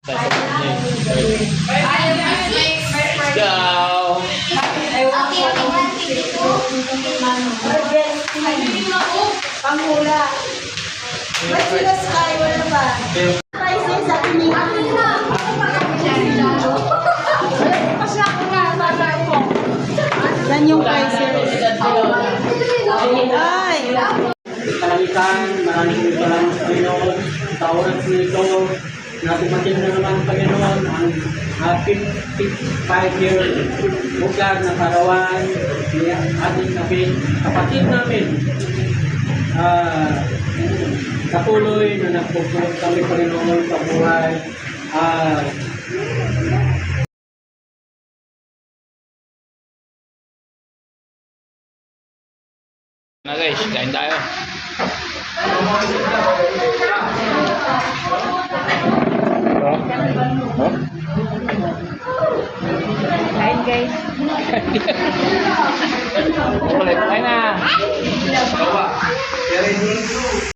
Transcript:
Go! Panghula. Ba't sila Sky? Wala ba? Prices sa yan yung prices. Ay! Kalamitan, maraming salamat sa Panginoon. Sa oras nito, na dumating na naman ang Panginoon ang 55-year bugar na karawan ni ating kapatid namin. Patuloy na nagpupulot kami Panginoon sa buhay. Na guys, kain tayo. Kain guys. Ulit, kain na. Bawa, pero hindi